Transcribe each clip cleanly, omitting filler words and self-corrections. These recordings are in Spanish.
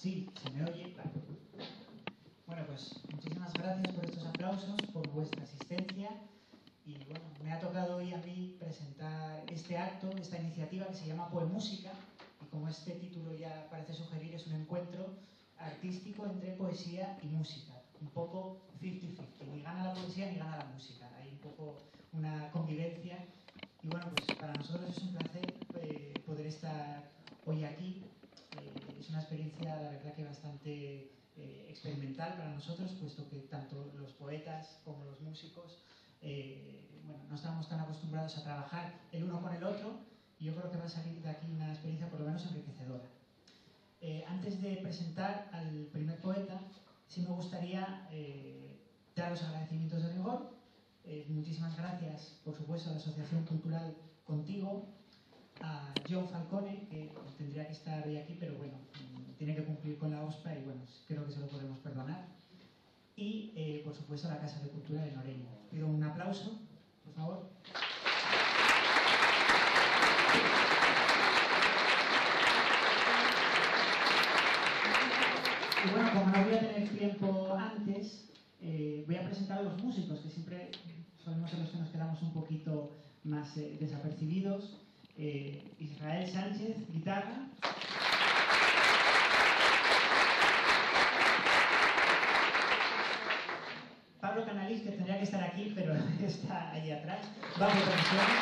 Sí, se me oye. Vale. Bueno, pues muchísimas gracias por estos aplausos, por vuestra asistencia. Y bueno, me ha tocado hoy a mí presentar este acto, esta iniciativa que se llama Poemúsica. Y como este título ya parece sugerir, es un encuentro artístico entre poesía y música. Un poco 50-50. Ni gana la poesía ni gana la música. Hay un poco una convivencia. Y bueno, pues para nosotros es un placer poder estar hoy aquí. Es una experiencia, la verdad, que bastante experimental para nosotros, puesto que tanto los poetas como los músicos bueno, no estamos tan acostumbrados a trabajar el uno con el otro, y yo creo que va a salir de aquí una experiencia por lo menos enriquecedora. Antes de presentar al primer poeta, sí me gustaría dar los agradecimientos de rigor. Muchísimas gracias, por supuesto, a la Asociación Cultural Contigo, a John Falcone, que tendría que estar hoy aquí, pero bueno, tiene que cumplir con la OSPA y bueno, creo que se lo podemos perdonar. Y, por supuesto, a la Casa de Cultura de Noreña. Pido un aplauso, por favor. Y bueno, como no voy a tener tiempo antes, voy a presentar a los músicos, que siempre solemos ser los que nos quedamos un poquito más desapercibidos. Israel Sánchez, guitarra. Pablo Canalís, que tendría que estar aquí, pero está allí atrás. Bajo percusiones.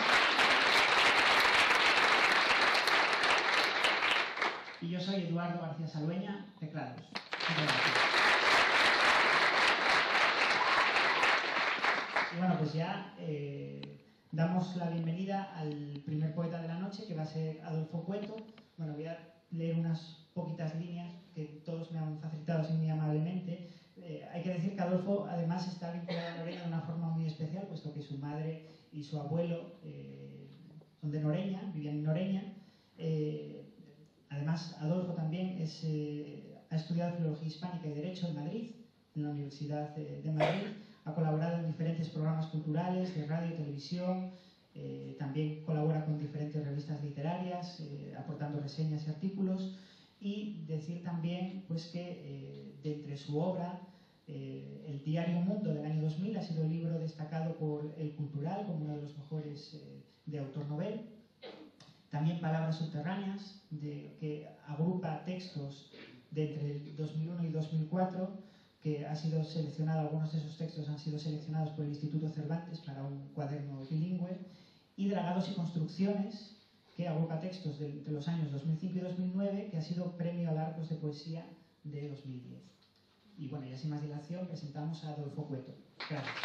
Y yo soy Eduardo García Salueña, teclados. Y bueno, pues ya damos la bienvenida al primer poeta de la noche, que va a ser Adolfo Cueto. Bueno, voy a leer unas poquitas líneas que todos me han facilitado así muy amablemente. Hay que decir que Adolfo además está vinculado a Noreña de una forma muy especial, puesto que su madre y su abuelo son de Noreña, vivían en Noreña. Además, Adolfo también ha estudiado Filología Hispánica y Derecho en Madrid, en la Universidad de Madrid. Ha colaborado en diferentes programas culturales de radio y televisión. También colabora con diferentes revistas literarias, aportando reseñas y artículos. Y decir también pues, que de entre su obra, el diario Mundo del año 2000 ha sido el libro destacado por El Cultural como uno de los mejores de autor novel. También Palabras Subterráneas, que agrupa textos de entre el 2001 y 2004, que ha sido seleccionado, algunos de esos textos han sido seleccionados por el Instituto Cervantes para un cuaderno bilingüe. Y Dragados y Construcciones, que agrupa textos de los años 2005 y 2009, que ha sido Premio al Arcos de Poesía de 2010. Y bueno, ya sin más dilación, presentamos a Adolfo Cueto. Gracias.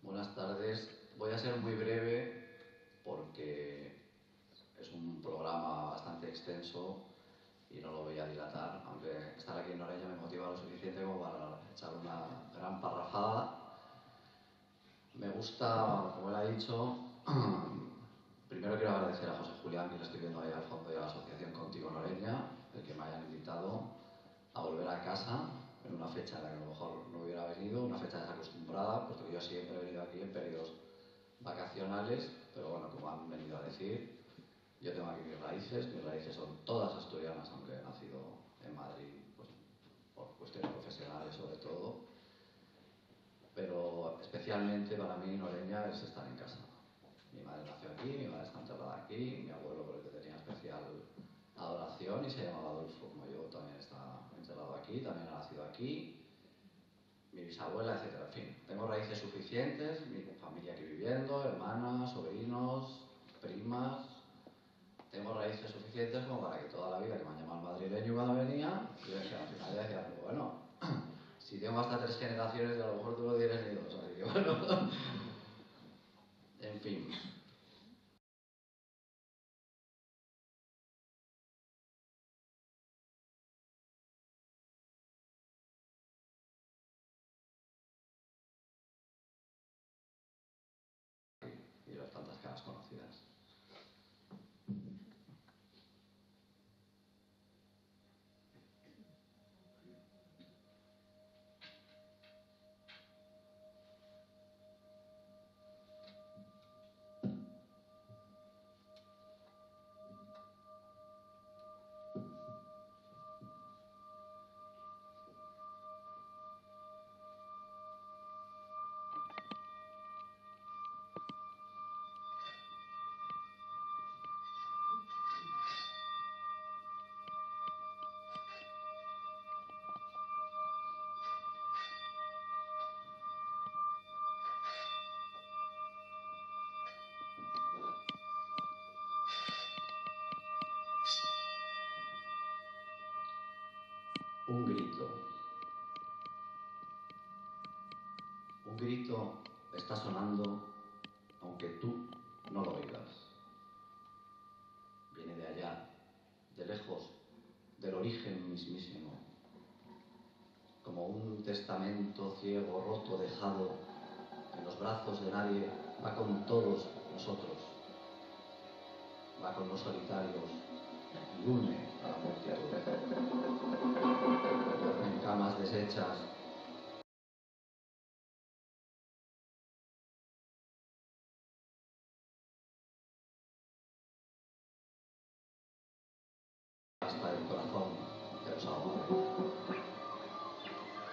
Buenas tardes. Voy a ser muy breve porque es un programa bastante extenso y no lo voy a dilatar, aunque estar aquí en Noreña me motiva lo suficiente como para echar una gran parrafada. Me gusta, como él ha dicho, primero quiero agradecer a José Julián, que lo estoy viendo ahí al fondo, y a la Asociación Contigo Noreña, el que me hayan invitado a volver a casa en una fecha en la que a lo mejor no hubiera venido, una fecha desacostumbrada, puesto que yo siempre he venido aquí en periodos vacacionales, pero bueno, como han venido a decir, yo tengo aquí mis raíces son todas asturianas, aunque he nacido en Madrid, pues, por cuestiones profesionales sobre todo, pero especialmente para mí Noreña es estar en casa. Mi madre nació aquí, mi madre está enterrada aquí, mi abuelo por el que tenía especial adoración y se llamaba Adolfo, como yo, también está enterrado aquí, también ha nacido aquí, mi bisabuela, etc. En fin, tengo raíces suficientes, mi familia aquí viviendo, hermanas, sobrinos, primas. Tengo raíces suficientes como para que toda la vida que me han llamado madrileño cuando venía, yo decía, al final ya decía, bueno, si tengo hasta 3 generaciones, a lo mejor tú no tienes ni 2, así que bueno, en fin. Y las tantas caras conocidas. Un grito. Un grito está sonando aunque tú no lo oigas. Viene de allá, de lejos, del origen mismísimo. Como un testamento ciego, roto, dejado en los brazos de nadie, va con todos nosotros. Va con los solitarios y une a la multitud. Duerme en camas deshechas, hasta el corazón que los ahoga.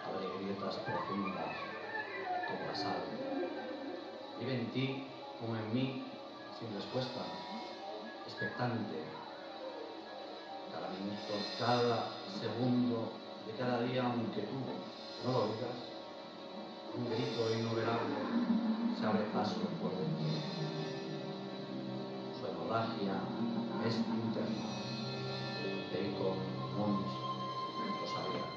Abre grietas profundas como la sal. Vive en ti como en mí, sin respuesta, expectante. Cada minuto, cada segundo de cada día, aunque tú no lo oigas, un grito innumerable se abre paso por dentro. Su hemorragia es interna. Bacon, Mons, lo sabía.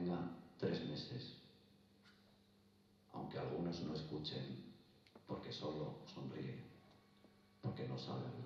tenga 3 meses, aunque algunos no escuchen, porque solo sonríe, porque no sabe hablar.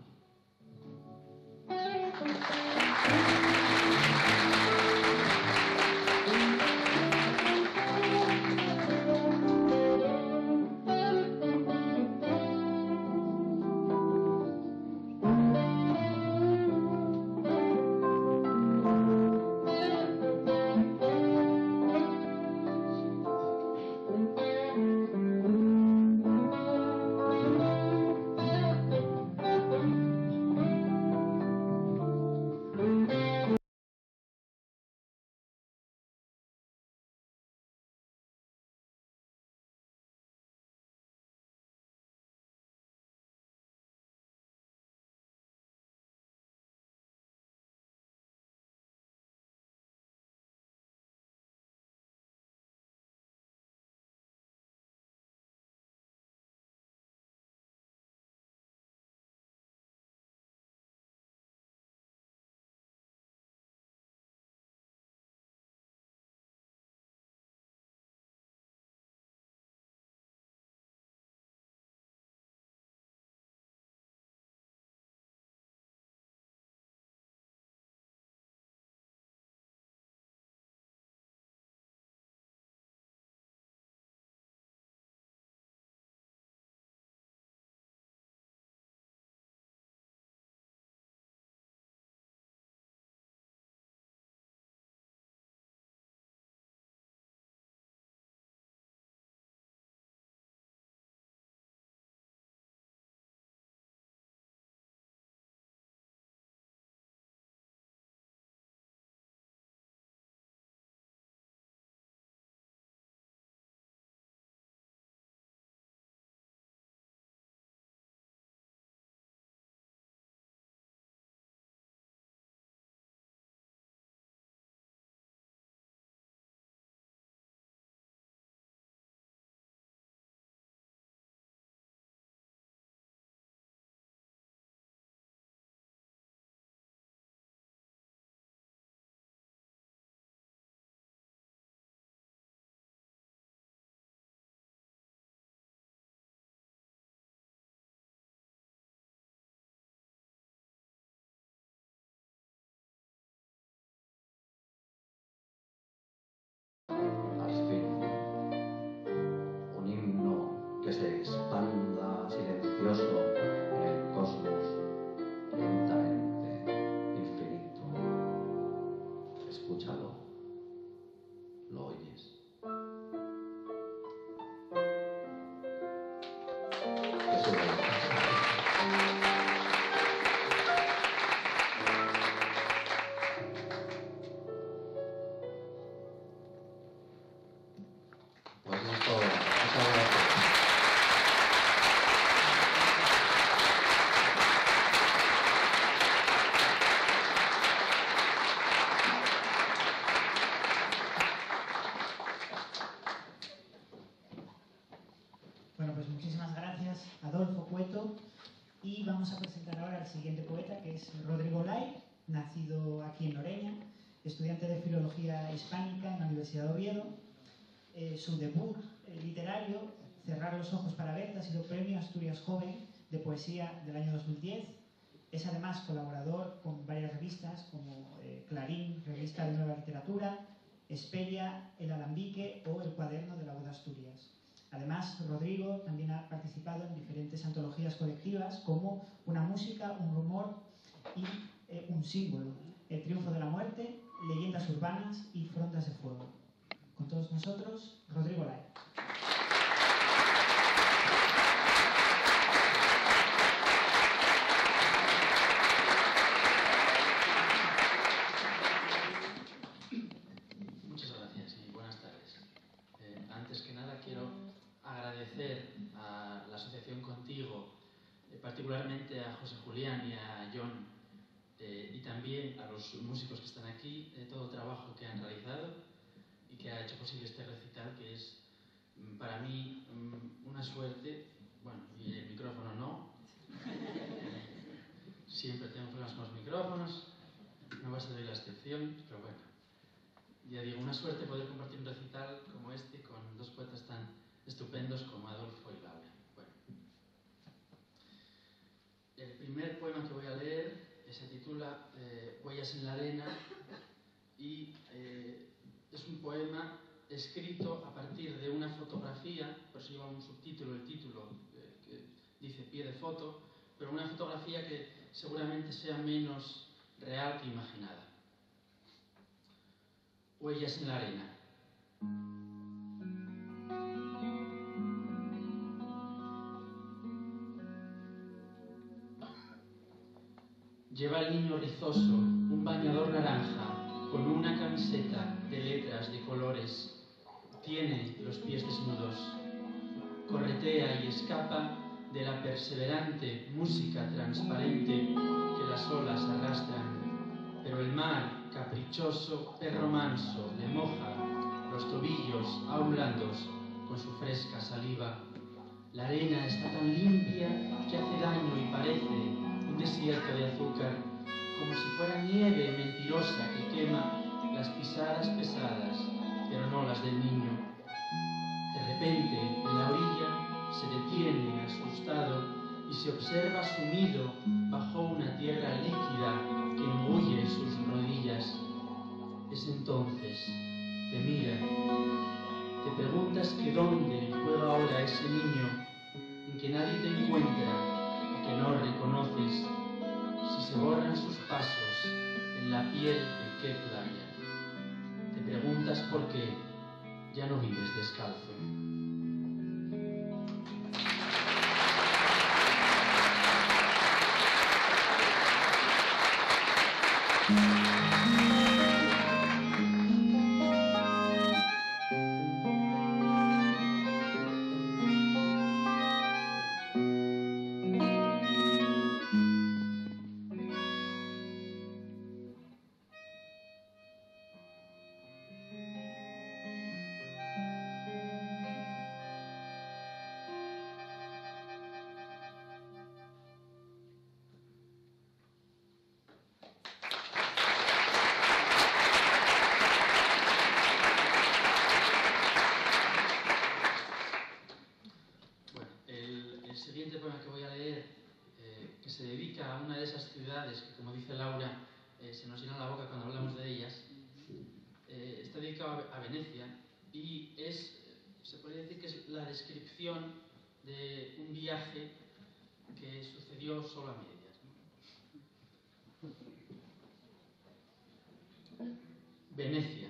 Al fin, un himno que se expanda silencioso en el cosmos, lentamente, infinito. Escúchalo, ¿lo oyes? Eso es. Pues eso es todo. Muchas gracias. Bueno, pues muchísimas gracias, Adolfo Cueto. Y vamos a presentar ahora al siguiente poeta, que es Rodrigo Lai, nacido aquí en Loreña, estudiante de Filología Hispánica en la Universidad de Oviedo. Su debut literario, Cerrar los ojos para verte, ha sido Premio Asturias Joven de Poesía del año 2010. Es además colaborador con varias revistas como Clarín, Revista de Nueva Literatura, Esperia, El Alambique o El Cuaderno de la Voz de Asturias. Además, Rodrigo también ha participado en diferentes antologías colectivas como Una música, un rumor y un símbolo, El triunfo de la muerte, Leyendas urbanas y Frondas de fuego. Con todos nosotros, Rodrigo Lai. Muchas gracias y buenas tardes. Antes que nada quiero agradecer a la Asociación Contigo, particularmente a José Julián y a John, y también a los músicos que están aquí, todo el trabajo que han realizado y que ha hecho posible este recital, que es para mí una suerte. Bueno, y el micrófono no. Siempre tengo problemas con los micrófonos, no va a ser la excepción, pero bueno. Ya digo, una suerte poder compartir un recital como este con dos poetas tan estupendos como Adolfo y Laura. Bueno, el primer poema que voy a leer se titula Huellas en la arena y es un poema escrito a partir de una fotografía, por eso lleva un subtítulo, el título que dice pie de foto, pero una fotografía que seguramente sea menos real que imaginada. Huellas en la arena. Lleva el niño rizoso un bañador naranja con una camiseta de letras de colores. Tiene los pies desnudos. Corretea y escapa de la perseverante música transparente que las olas arrastran. Pero el mar, caprichoso, perro manso, le moja los tobillos aún blandos con su fresca saliva. La arena está tan limpia que hace daño y parece un desierto de azúcar, como si fuera nieve mentirosa que quema las pisadas pesadas, pero no las del niño. De repente, en la orilla, se detiene asustado y se observa sumido bajo una tierra líquida que engulle sus rodillas. Es entonces, te mira, te preguntas que dónde juega ahora ese niño en que nadie te encuentra y que no reconoces, si se borran sus pasos en la piel de qué playa. Te preguntas por qué ya no vives descalzo. Se nos llena la boca cuando hablamos de ellas, está dedicado a Venecia y se podría decir que es la descripción de un viaje que sucedió solo a medias, ¿no? Venecia.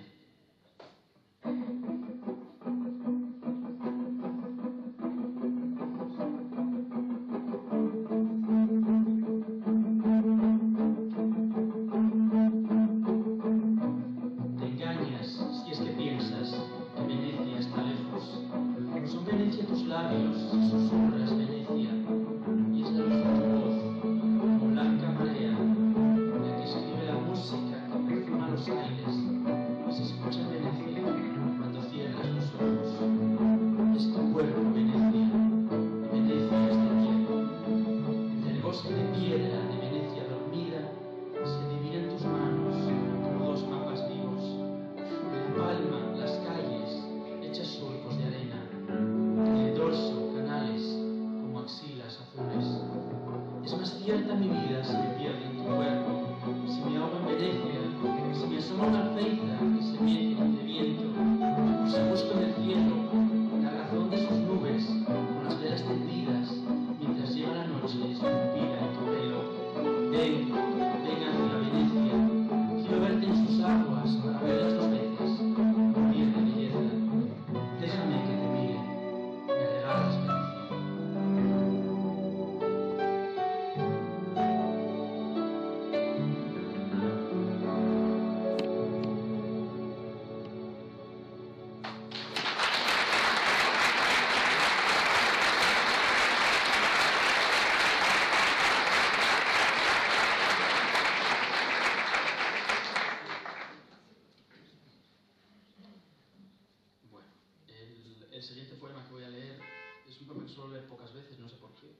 El siguiente poema que voy a leer es un poema que suelo leer pocas veces, no sé por qué.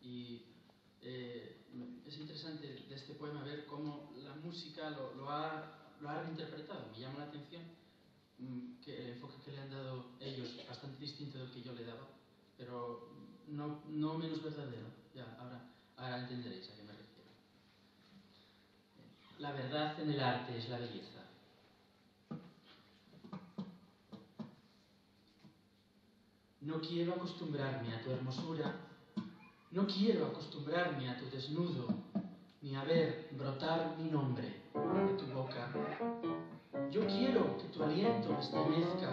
Y es interesante de este poema ver cómo la música lo ha lo ha reinterpretado. Me llama la atención que el enfoque que le han dado ellos, bastante distinto del que yo le daba, pero no menos verdadero. Ya, ahora entenderéis a qué me refiero. La verdad en el arte es la belleza. No quiero acostumbrarme a tu hermosura, no quiero acostumbrarme a tu desnudo, ni a ver brotar mi nombre de tu boca. Yo quiero que tu aliento me estremezca,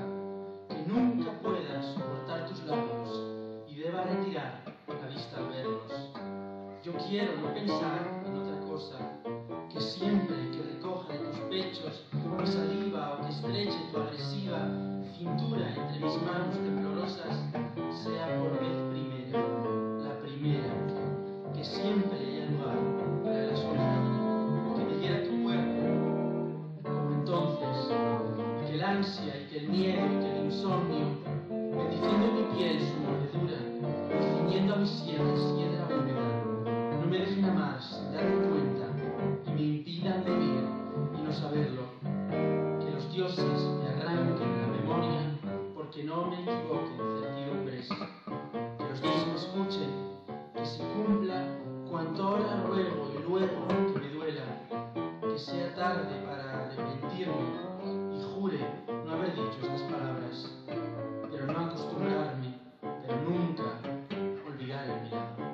que nunca pueda soportar tus labios y deba retirar la vista al verlos. Yo quiero no pensar en otra cosa, que siempre que recoja de tus pechos mi saliva o que estreche tu agresiva cintura entre mis manos temblorosas, sea por vez primera, la primera, que siempre haya lugar para el asombro, que me hiera tu cuerpo, como entonces, y que el ansia y que el miedo y que el insomnio, bendiciendo mi piel su mordedura, y ciñendo a mis sienes hiedra húmeda, no me dejen amar sin darme cuenta y me impidan vivir y no saberlo, que los dioses me arranquen la memoria porque no me equivoquen certidumbres, que los dioses me escuchen, que se cumpla cuanto ahora ruego y luego que me duela, que sea tarde para arrepentirme y jure no haber dicho estas palabras, pero no acostumbrarme, pero nunca olvidar el milagro.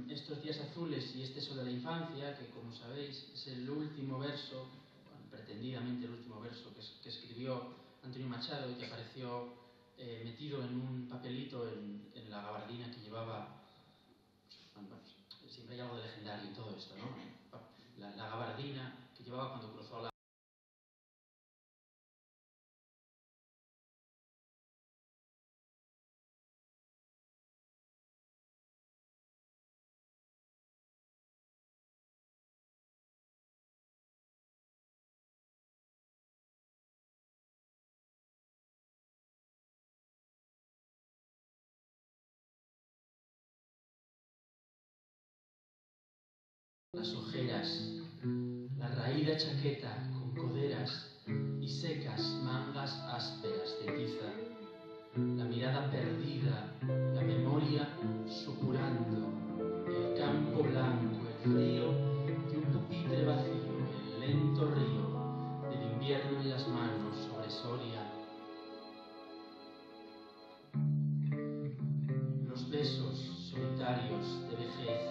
Estos días azules y este sol de la infancia, que como sabéis es el último verso, bueno, pretendidamente el último verso que escribió Antonio Machado y que apareció metido en un papelito en la gabardina que llevaba. Bueno, siempre hay algo de legendario en todo esto, ¿no? La gabardina que llevaba cuando cruzó la las ojeras, la raída chaqueta con coderas y secas mangas ásperas de tiza, la mirada perdida, la memoria supurando, el campo blanco, el frío de un pupitre vacío, el lento río del invierno en las manos sobre Soria. Los besos solitarios de vejez,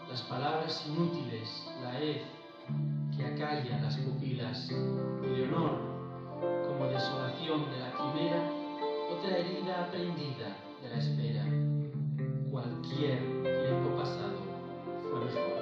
las palabras inútiles, la hez que acalla las pupilas, y Leonor, como desolación de la quimera, otra herida aprendida de la espera. Cualquier tiempo pasado fue mejor.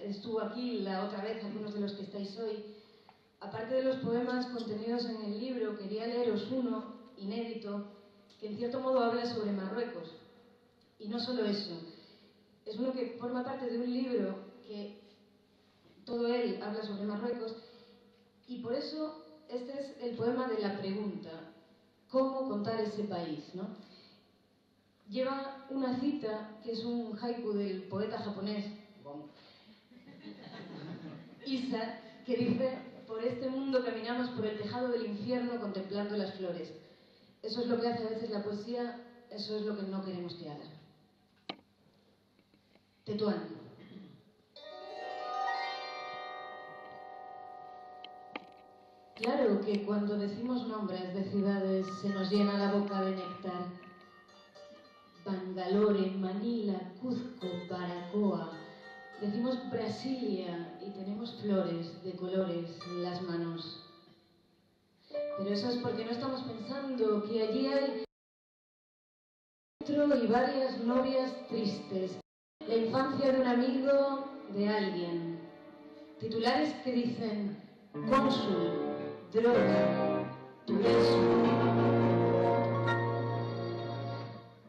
estuvo aquí la otra vez, algunos de los que estáis hoy. Aparte de los poemas contenidos en el libro, quería leeros uno, inédito, que en cierto modo habla sobre Marruecos. Y no solo eso, es uno que forma parte de un libro que todo él habla sobre Marruecos, y por eso este es el poema de la pregunta: ¿cómo contar ese país?, ¿no? Lleva una cita que es un haiku del poeta japonés Issa, que dice: por este mundo caminamos por el tejado del infierno contemplando las flores. Eso es lo que hace a veces la poesía, eso es lo que no queremos que haga. Tetuán. Claro que cuando decimos nombres de ciudades se nos llena la boca de néctar. Bangalore, Manila, Cuzco, Baracoa. Decimos Brasilia y tenemos flores de colores en las manos. Pero eso es porque no estamos pensando que allí hay y varias novias tristes. La infancia de un amigo, de alguien. Titulares que dicen: cónsul, droga, turismo.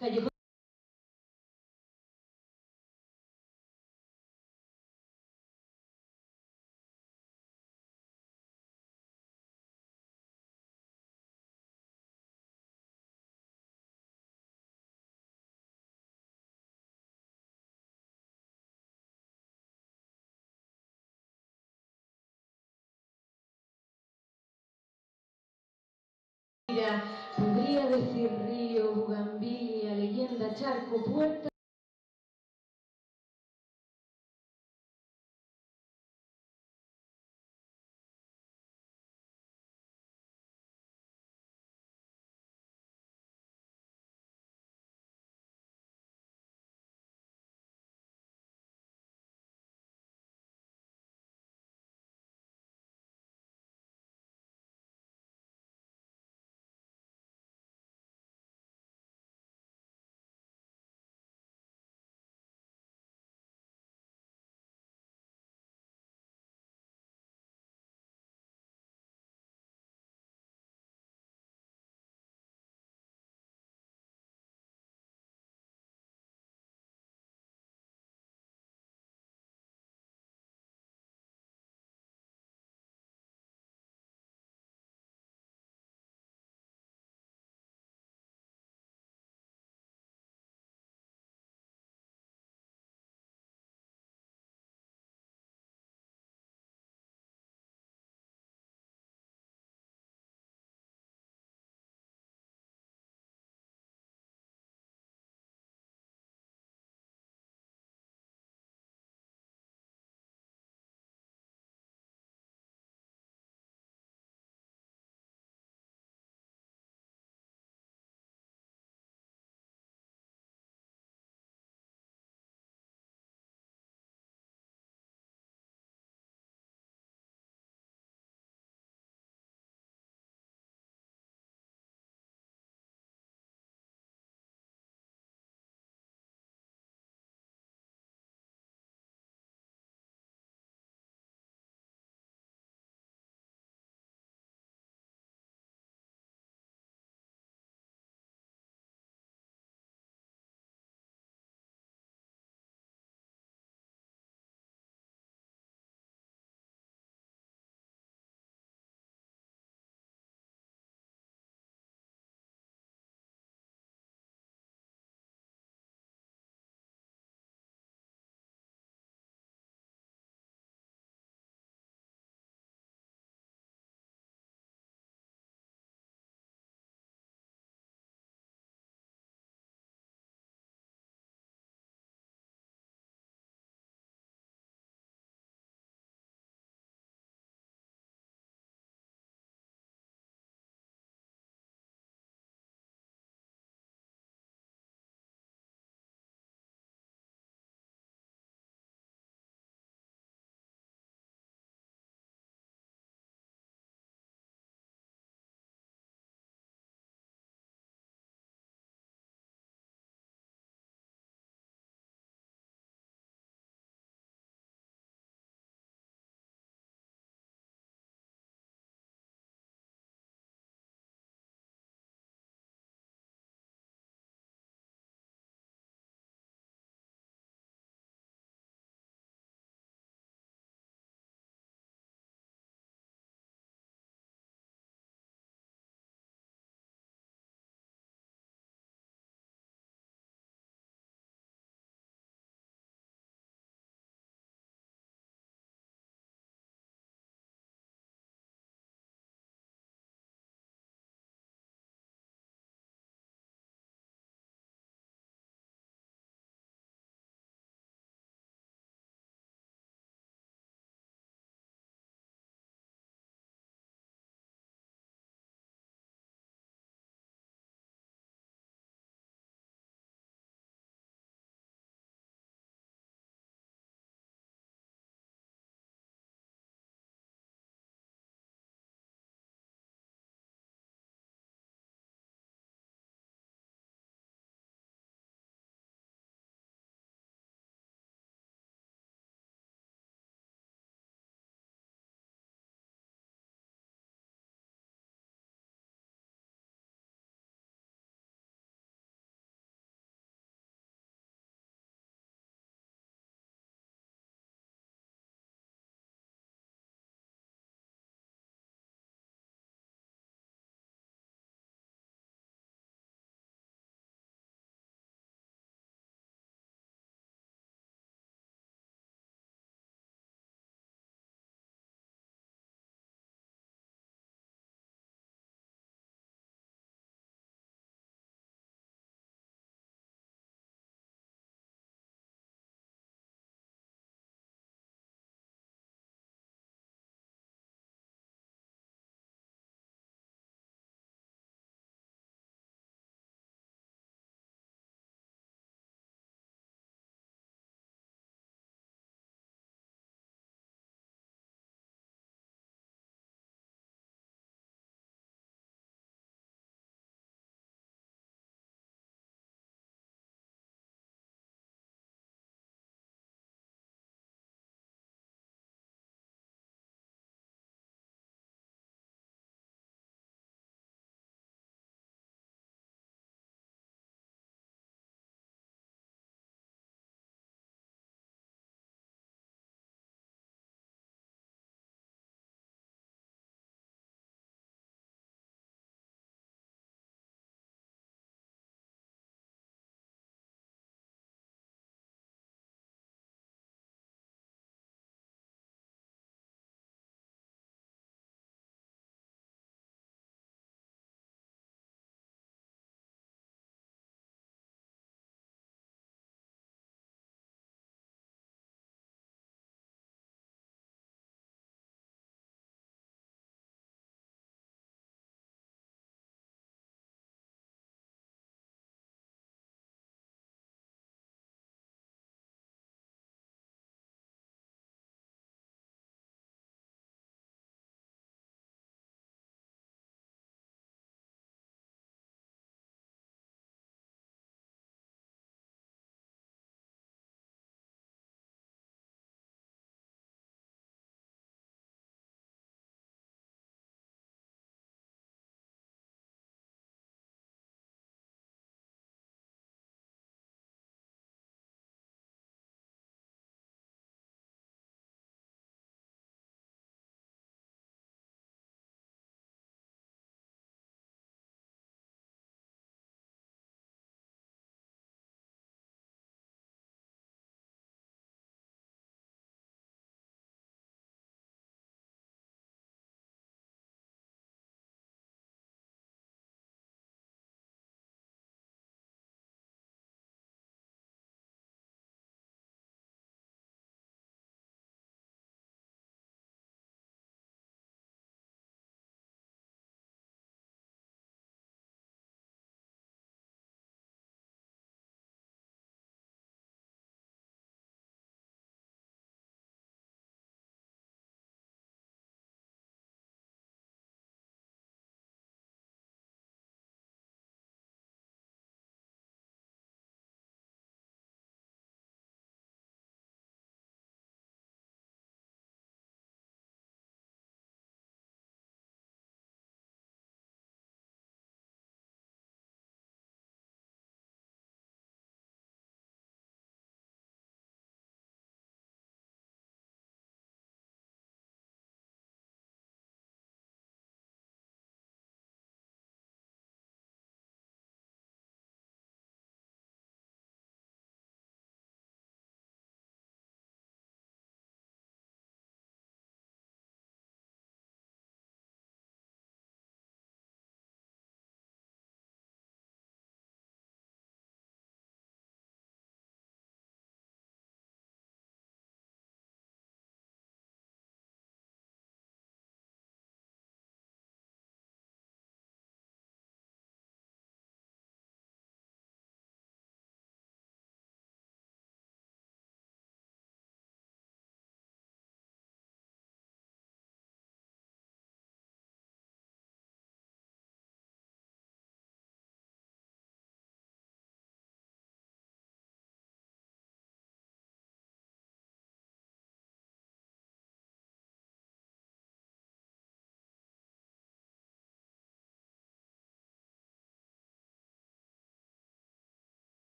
Callejón podría decir río, bugambilia, leyenda, charco, puerta.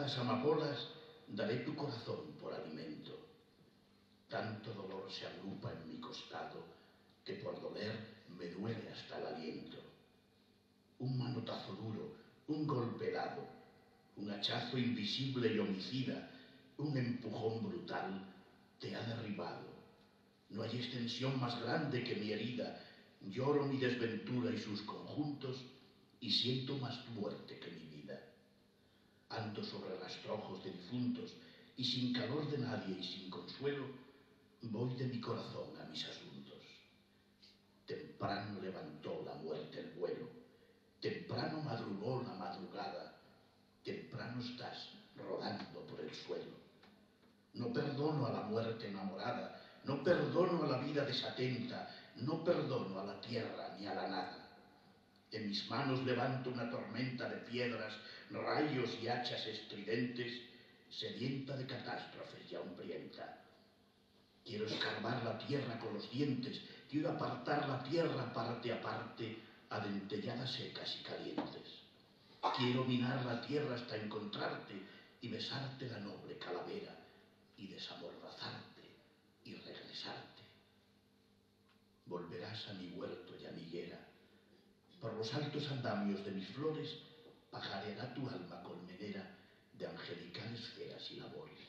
las amapolas daré tu corazón por alimento. Tanto dolor se agrupa en mi costado que por doler me duele hasta el aliento. Un manotazo duro, un golpe helado, un hachazo invisible y homicida, un empujón brutal te ha derribado. No hay extensión más grande que mi herida. Lloro mi desventura y sus conjuntos y siento más muerte que mi vida. Ando sobre rastrojos de difuntos y sin calor de nadie y sin consuelo, voy de mi corazón a mis asuntos. Temprano levantó la muerte el vuelo, temprano madrugó la madrugada, temprano estás rodando por el suelo. No perdono a la muerte enamorada, no perdono a la vida desatenta, no perdono a la tierra ni a la nada. En mis manos levanto una tormenta de piedras, rayos y hachas estridentes, sedienta de catástrofes ya hambrienta. Quiero escarbar la tierra con los dientes, quiero apartar la tierra parte a parte, a dentelladas secas y calientes. Quiero minar la tierra hasta encontrarte y besarte la noble calavera, y desamordazarte y regresarte. Volverás a mi huerto y a mi higuera. Por los altos andamios de mis flores pajareará tu alma colmenera de angelicales ceras y labores.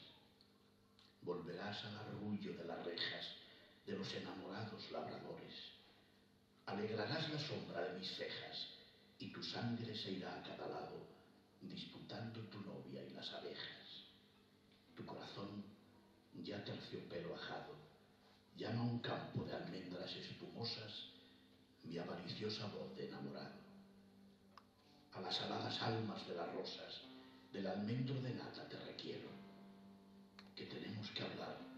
Volverás al arrullo de las rejas de los enamorados labradores. Alegrarás la sombra de mis cejas y tu sangre se irá a cada lado, disputando tu novia y las abejas. Tu corazón, ya terciopelo ajado, llama a un campo de almendras espumosas mi avariciosa voz de enamorado. A las aladas almas de las rosas, del almendro de nata te requiero, que tenemos que hablar.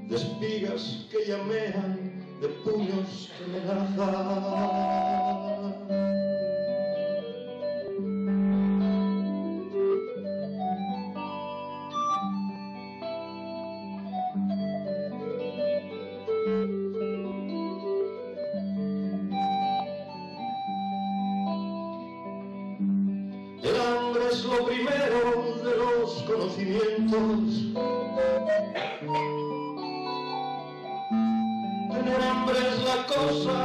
De espigas que llamean, de puños que me lanzan. El hambre es lo primero de los conocimientos. Tener hambre es la cosa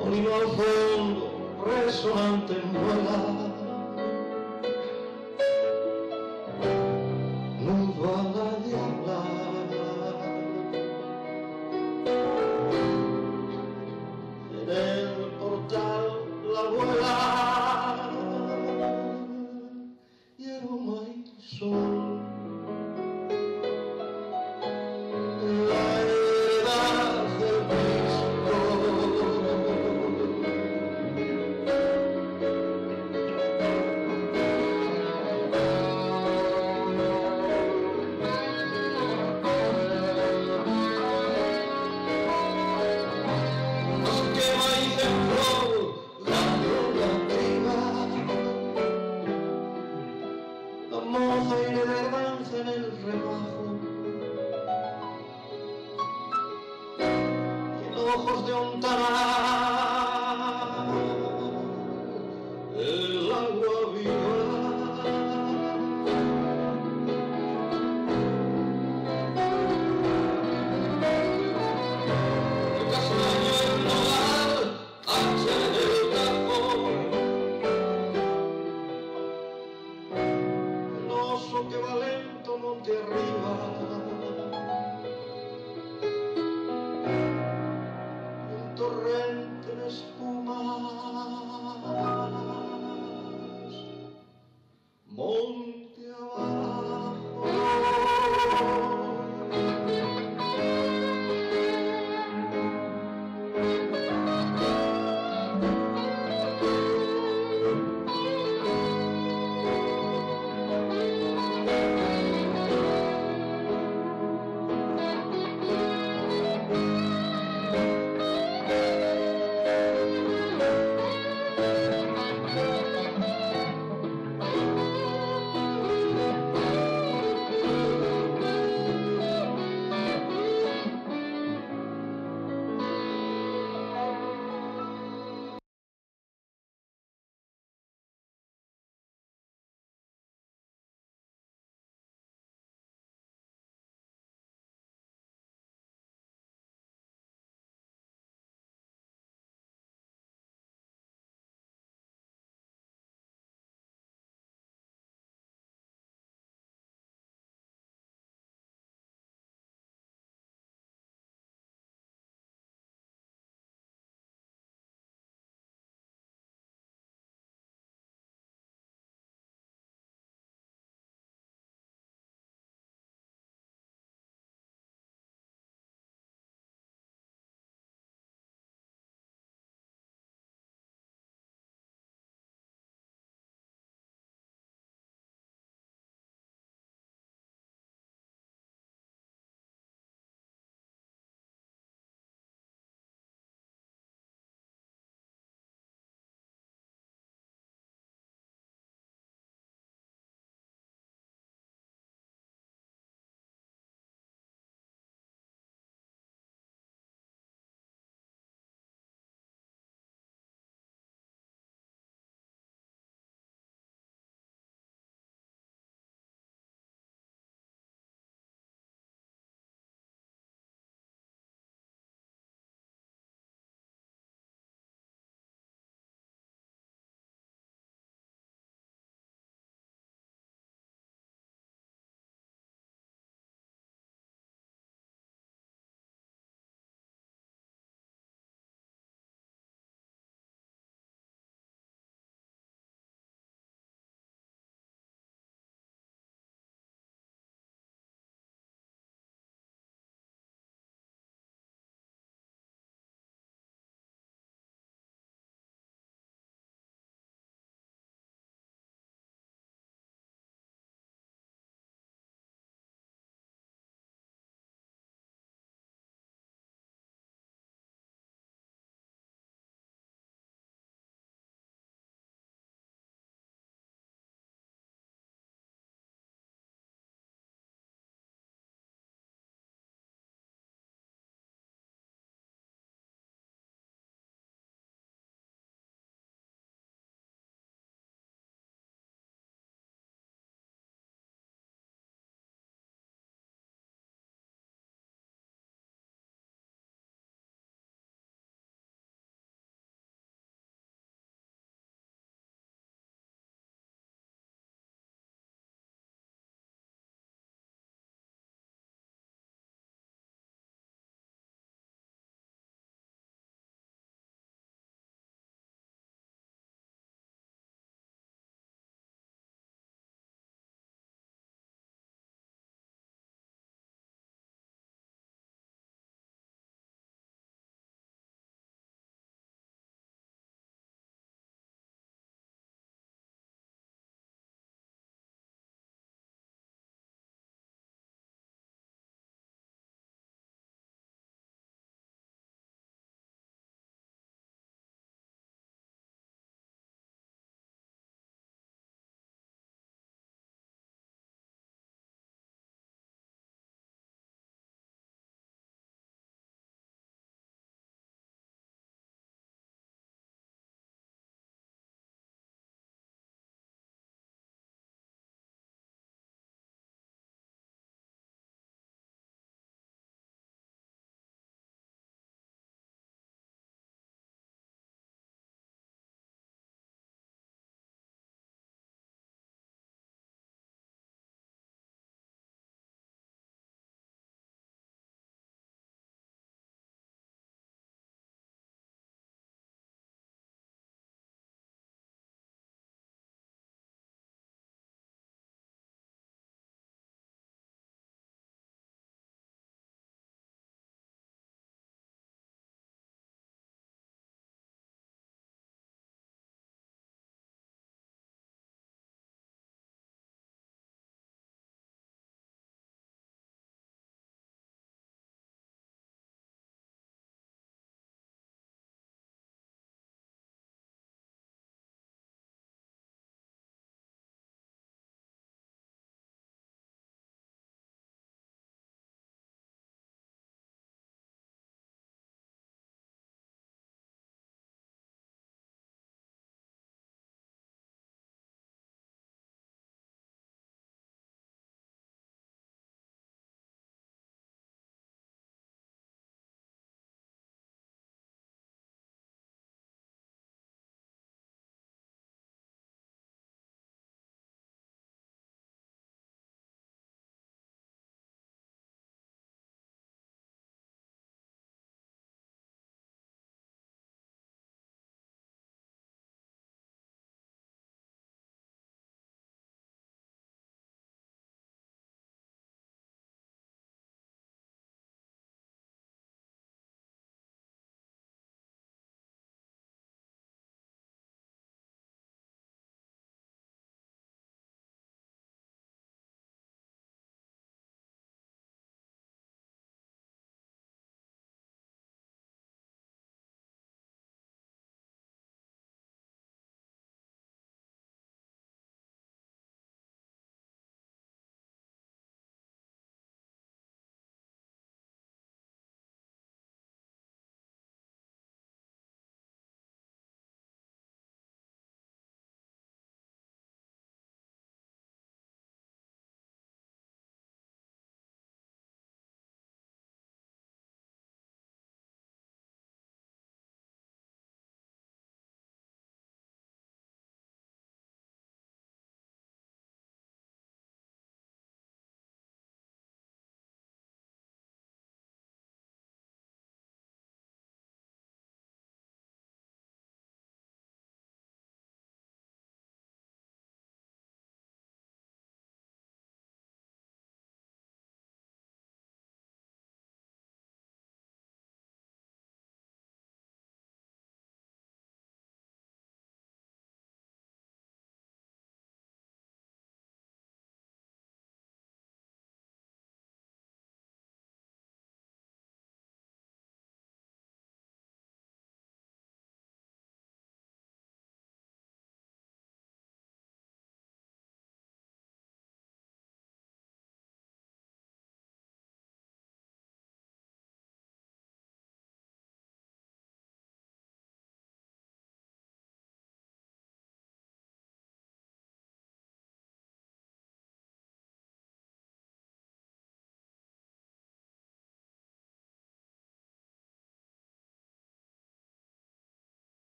Olino al fondo, resonante muela, nudo a la diabla. En el portal la abuela y aroma y sol. La heredad del Cristo. Nos quema y en flor la prima. La moza y le danza en el rebajo. Y en ojos de un talar